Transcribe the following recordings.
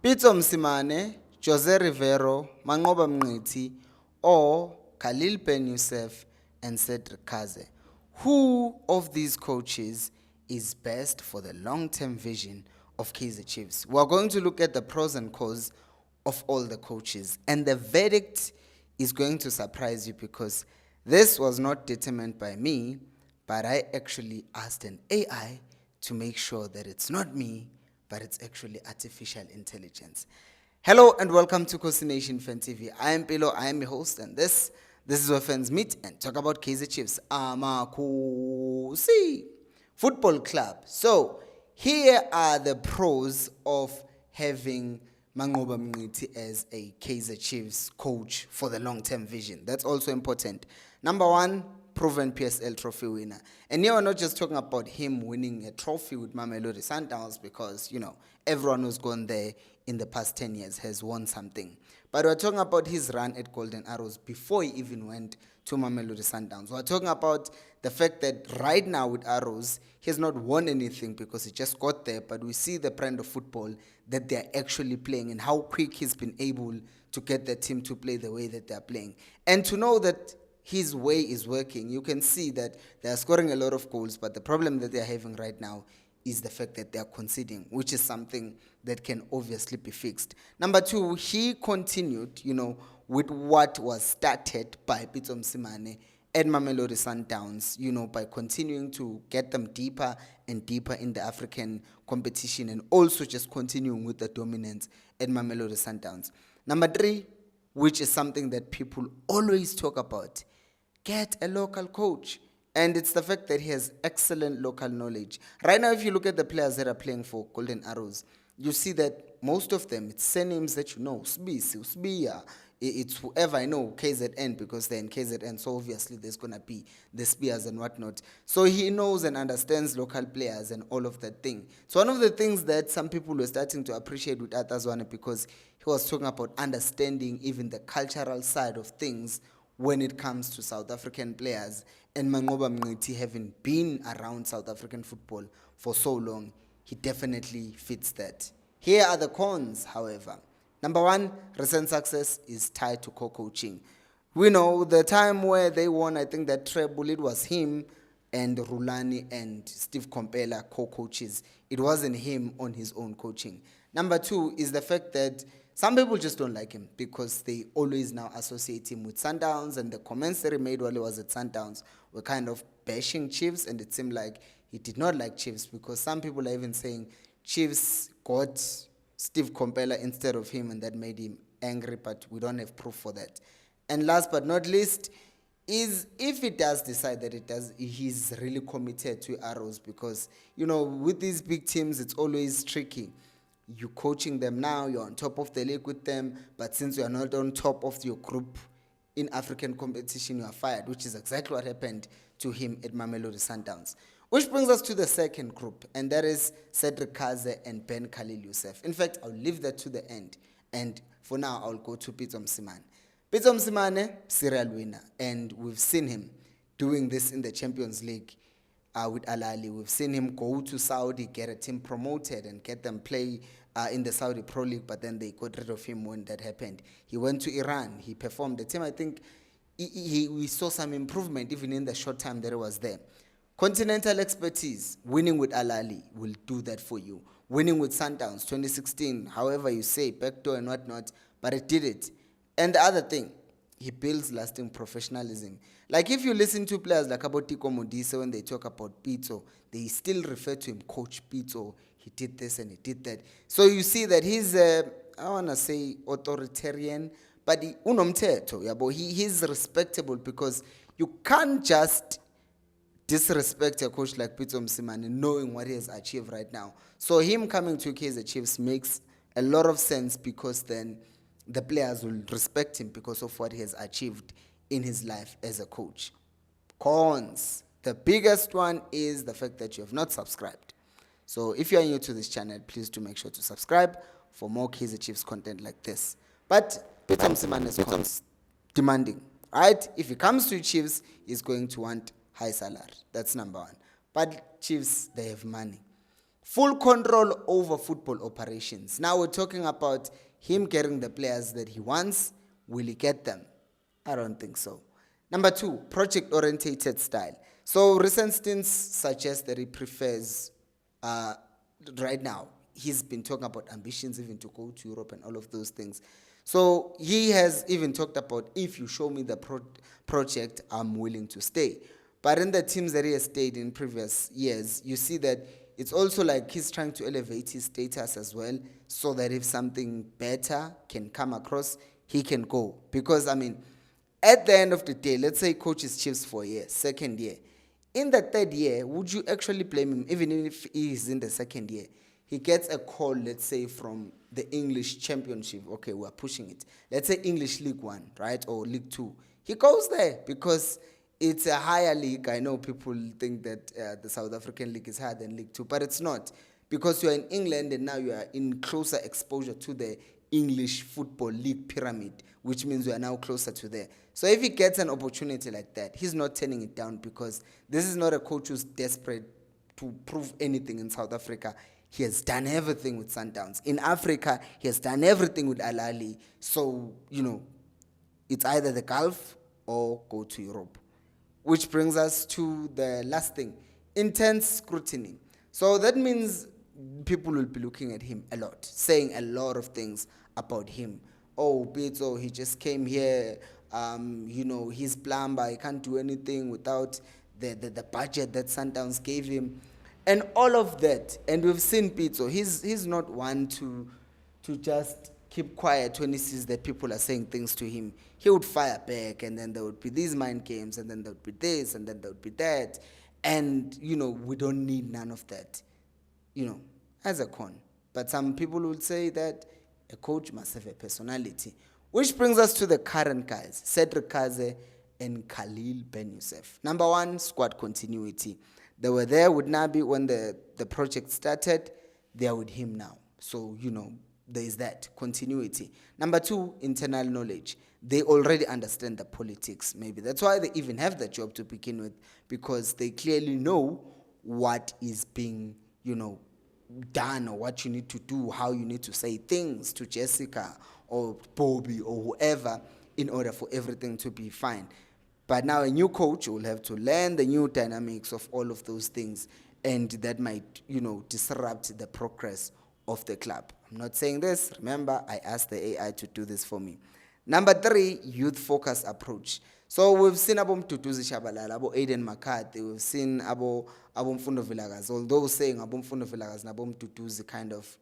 Pitso Mosimane, Jose Riveiro, Manqoba Mngqithi, or Khalil Ben Youssef and Cedric Kaizer. Who of these coaches is best for the long-term vision of Kaizer Chiefs? We are going to look at the pros and cons of all the coaches, and the verdict is going to surprise you because this was not determined by me, but I actually asked an AI to make sure that it's not me, but it's actually artificial intelligence. Hello and welcome to Khosi Nation Fan TV. I am Pilo, I am your host, and this is where fans meet and talk about Kaizer Chiefs. Khosi Football Club. So here are the pros of having Manqoba Mngqithi as a Kaizer Chiefs coach for the long-term vision. That's also important. Number one, proven PSL trophy winner. And here we're not just talking about him winning a trophy with Mamelodi Sundowns because, everyone who's gone there in the past 10 years has won something. But we're talking about his run at Golden Arrows before he even went to Mamelodi Sundowns. We're talking about the fact that right now with Arrows, he has not won anything because he just got there, but we see the brand of football that they're actually playing and how quick he's been able to get the team to play the way that they're playing. And to know that his way is working, you can see that they're scoring a lot of goals, but the problem that they're having right now is the fact that they're conceding, which is something that can obviously be fixed. Number two, he continued, with what was started by Pitso Mosimane at Mamelodi Sundowns, by continuing to get them deeper and deeper in the African competition and also just continuing with the dominance at Mamelodi Sundowns. Number three, which is something that people always talk about, get a local coach. And it's the fact that he has excellent local knowledge. Right now, if you look at the players that are playing for Golden Arrows, you see that most of them, it's surnames that you know, Sbiya, it's whoever I know, KZN, because they're in KZN, so obviously there's going to be the Spears and whatnot. So he knows and understands local players and all of that thing. So one of the things that some people were starting to appreciate with Atazwane, because he was talking about understanding even the cultural side of things when it comes to South African players, and Manqoba Mngqithi having been around South African football for so long, he definitely fits that. Here are the cons, however. Number one, recent success is tied to co-coaching. We know the time where they won, I think that treble, it was him and Rulani and Steve Kompela co-coaches. It wasn't him on his own coaching. Number two is the fact that some people just don't like him because they always now associate him with Sundowns, and the comments that he made while he was at Sundowns were kind of bashing Chiefs, and it seemed like he did not like Chiefs because some people are even saying Chiefs got Steve Kompela instead of him and that made him angry, but we don't have proof for that. And last but not least is if he does decide that he's really committed to Arrows because, with these big teams, it's always tricky. You're coaching them now, you're on top of the league with them, but since you are not on top of your group in African competition, you are fired, which is exactly what happened to him at Mamelodi Sundowns. Which brings us to the second group, and that is Cedric Kaizer and Ben Khalil Youssef. In fact, I'll leave that to the end, and for now, I'll go to Pitso Mosimane. Pitso Mosimane, serial winner, and we've seen him doing this in the Champions League with Al Ahly. We've seen him go to Saudi, get a team promoted, and get them play in the Saudi Pro League, but then they got rid of him when that happened. He went to Iran. He performed the team. I think we saw some improvement even in the short time that he was there. Continental expertise, winning with Al Ahly will do that for you. Winning with Sundowns, 2016, however you say, backdoor and whatnot, but it did it. And the other thing, he builds lasting professionalism. Like if you listen to players like Abotiko Modise when they talk about Pitso, they still refer to him, Coach Pitso. He did this and he did that. So you see that he's, I want to say authoritarian, but he's respectable because you can't just disrespect a coach like Pitso Mosimane knowing what he has achieved right now. So him coming to Kaizer Chiefs makes a lot of sense because then the players will respect him because of what he has achieved in his life as a coach. Cons. The biggest one is the fact that you have not subscribed. So if you are new to this channel, please do make sure to subscribe for more Kaizer Chiefs content like this. But Pitso Mosimane is demanding, right? If he comes to Chiefs, he's going to want high salary. That's number one. But Chiefs, they have money. Full control over football operations. Now we're talking about him getting the players that he wants. Will he get them? I don't think so. Number 2, project-orientated style. So recent stints suggest that he prefers, right now, he's been talking about ambitions even to go to Europe and all of those things. So he has even talked about, if you show me the project, I'm willing to stay. But in the teams that he has stayed in previous years, you see that it's also like he's trying to elevate his status as well, so that if something better can come across, he can go. Because, I mean, at the end of the day, let's say he coaches Chiefs for a year, second year. In the third year, would you actually blame him, even if he is in the second year? He gets a call, let's say, from the English Championship. Okay, we're pushing it. Let's say English League One, right? Or League Two. He goes there because it's a higher league. I know people think that the South African league is higher than League Two, but it's not. Because you're in England and now you are in closer exposure to the English Football League pyramid, which means we are now closer to there. So if he gets an opportunity like that, he's not turning it down, because this is not a coach who's desperate to prove anything in South Africa. He has done everything with Sundowns. In Africa, he has done everything with Al Ahly. So, it's either the Gulf or go to Europe. Which brings us to the last thing, intense scrutiny. So that means people will be looking at him a lot, saying a lot of things about him. Oh, Pitso, he just came here, he's plumber, he can't do anything without the budget that Sundowns gave him. And all of that, and we've seen Pitso, he's not one to just keep quiet when he sees that people are saying things to him. He would fire back, and then there would be these mind games, and then there would be this, and then there would be that. And, we don't need none of that, as a con. But some people would say that a coach must have a personality. Which brings us to the current guys, Cedric Kaizer and Khalil Ben Youssef. Number 1, squad continuity. They were there with Nabi when the project started. They are with him now. So, there is that continuity. Number 2, internal knowledge. They already understand the politics, maybe. That's why they even have the job to begin with, because they clearly know what is being, done, or what you need to do, how you need to say things to Jessica or Bobby or whoever in order for everything to be fine. But now a new coach will have to learn the new dynamics of all of those things, and that might, disrupt the progress of the club. I'm not saying this. Remember, I asked the AI to do this for me. Number 3, youth-focused approach. So we've seen Abo Mduduzi Shabalala, Abo Aiden McCarthy, we've seen Abo Mfundo Vilakazi, although saying Abo Mfundo Vilakazi and Abo Mduduzi kind of,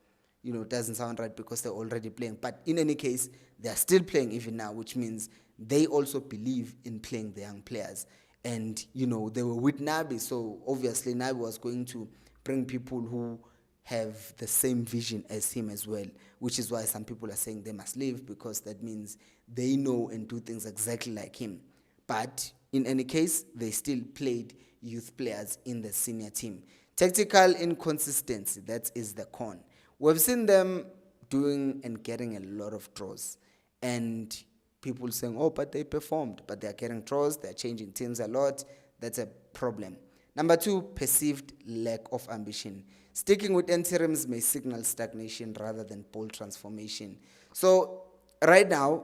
doesn't sound right because they're already playing. But in any case, they're still playing even now, which means they also believe in playing the young players. And, they were with Nabi, so obviously Nabi was going to bring people who have the same vision as him as well, which is why some people are saying they must leave, because that means they know and do things exactly like him. But in any case, they still played youth players in the senior team. Tactical inconsistency, that is the con. We've seen them doing and getting a lot of draws, and people saying, oh, but they performed, but they're getting draws, they're changing teams a lot. That's a problem. Number 2, perceived lack of ambition. Sticking with interims may signal stagnation rather than bold transformation. So right now,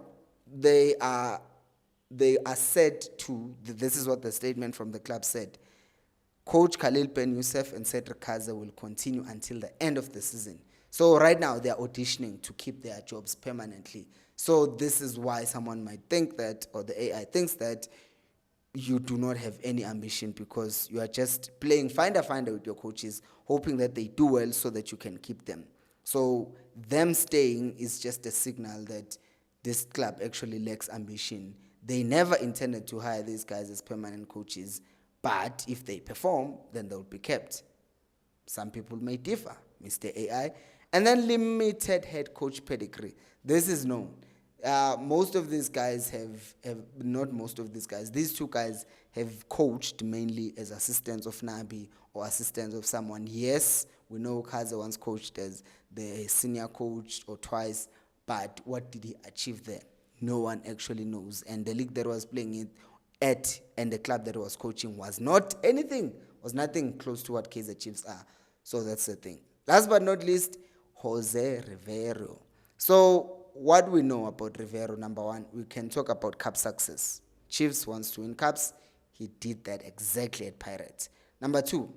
they are said to, this is what the statement from the club said, Coach Khalil Ben Youssef and Cedric Kaizer will continue until the end of the season. So right now, they are auditioning to keep their jobs permanently. So this is why someone might think that, or the AI thinks that, you do not have any ambition, because you are just playing finder with your coaches, hoping that they do well so that you can keep them. So them staying is just a signal that this club actually lacks ambition. They never intended to hire these guys as permanent coaches, but if they perform, then they'll be kept. Some people may differ, Mr. AI. And then limited head coach pedigree. This is known. Most of these guys not most of these guys, these 2 guys have coached mainly as assistants of Nabi or assistants of someone. Yes, we know Kaizer once coached as the senior coach or twice, but what did he achieve there? No one actually knows. And the league that was playing it at and the club that was coaching was nothing close to what Kaizer Chiefs are. So that's the thing. Last but not least, Jose Riveiro. So what we know about Riveiro, number one, we can talk about cup success. Chiefs wants to win cups. He did that exactly at Pirates. Number two,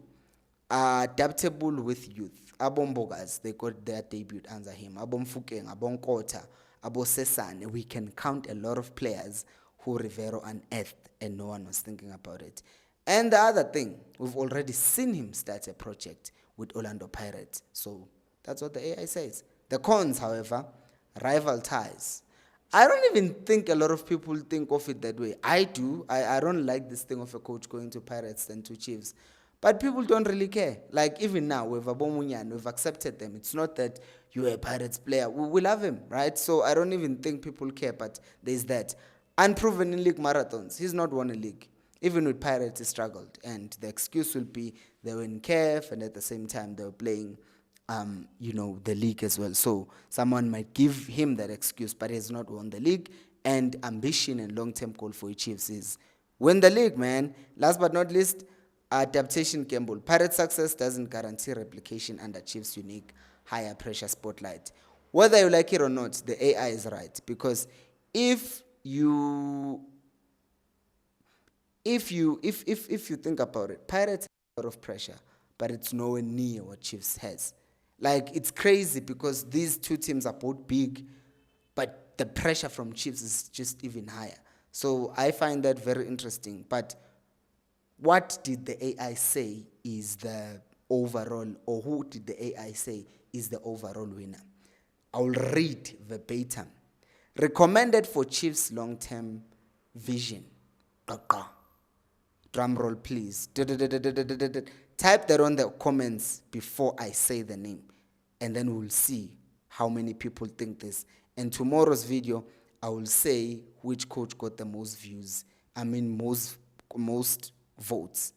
adaptable with youth. Abombogas, they got their debut under him. Abomfukeng, Abonkota, Abosesane. We can count a lot of players who Riveiro unearthed and no one was thinking about it. And the other thing, we've already seen him start a project with Orlando Pirates. So that's what the AI says. The cons, however, rival ties. I don't even think a lot of people think of it that way. I do. I don't like this thing of a coach going to Pirates than to Chiefs. But people don't really care. Like even now, with Abomunyan, we've accepted them. It's not that you're a Pirates player. We love him, right? So I don't even think people care, but there's that. Unproven in league marathons. He's not won a league. Even with Pirates, he struggled. And the excuse will be they were in CAF and at the same time they were playing, the league as well. So someone might give him that excuse, but he's not won the league. And ambition and long-term goal for the Chiefs is win the league, man. Last but not least, adaptation gamble. Pirates success doesn't guarantee replication under Chiefs' unique higher pressure spotlight. Whether you like it or not, the AI is right. Because if you think about it, Pirates have a lot of pressure, but it's nowhere near what Chiefs has. Like, it's crazy because these two teams are both big, but the pressure from Chiefs is just even higher. So I find that very interesting. But what did the AI say is the overall, or who did the AI say is the overall winner? I'll read verbatim. Recommended for Chiefs' long-term vision. Drum roll, please. Type that on the comments before I say the name, and then we'll see how many people think this. And tomorrow's video, I will say which coach got the most views. Most votes.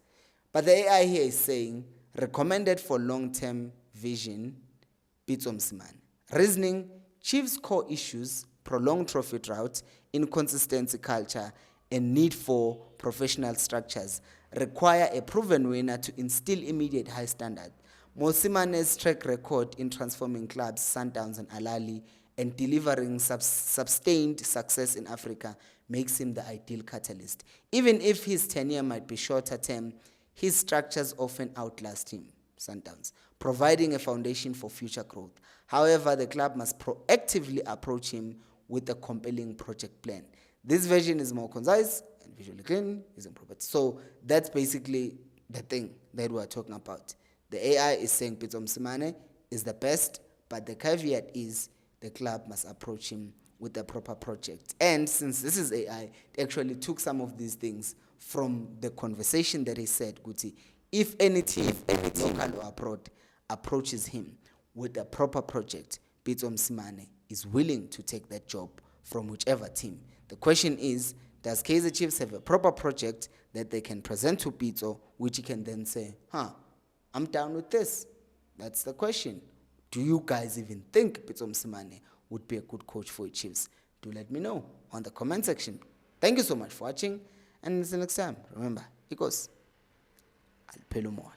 But the AI here is saying recommended for long-term vision. Pitso Mosimane. Reasoning: Chiefs' core issues, prolonged trophy drought, inconsistency culture, and need for professional structures require a proven winner to instill immediate high standard. Mosimane's track record in transforming clubs, Sundowns and Alali, and delivering sustained success in Africa makes him the ideal catalyst. Even if his tenure might be shorter term, his structures often outlast him, Sundowns, providing a foundation for future growth. However, the club must proactively approach him with a compelling project plan. This version is more concise and visually clean, is improved. So that's basically the thing that we're talking about. The AI is saying Pitso Mosimane is the best, but the caveat is the club must approach him with a proper project. And since this is AI, it actually took some of these things from the conversation that he said, Guti, if any team, local or abroad, approaches him with a proper project, Pitso Mosimane is willing to take that job from whichever team. The question is, does Kaizer Chiefs have a proper project that they can present to Pitso, which he can then say, I'm down with this? That's the question. Do you guys even think Pitso Mosimane would be a good coach for the Chiefs? Do let me know on the comment section. Thank you so much for watching, and until next time, remember, it goes, I'll pay you more.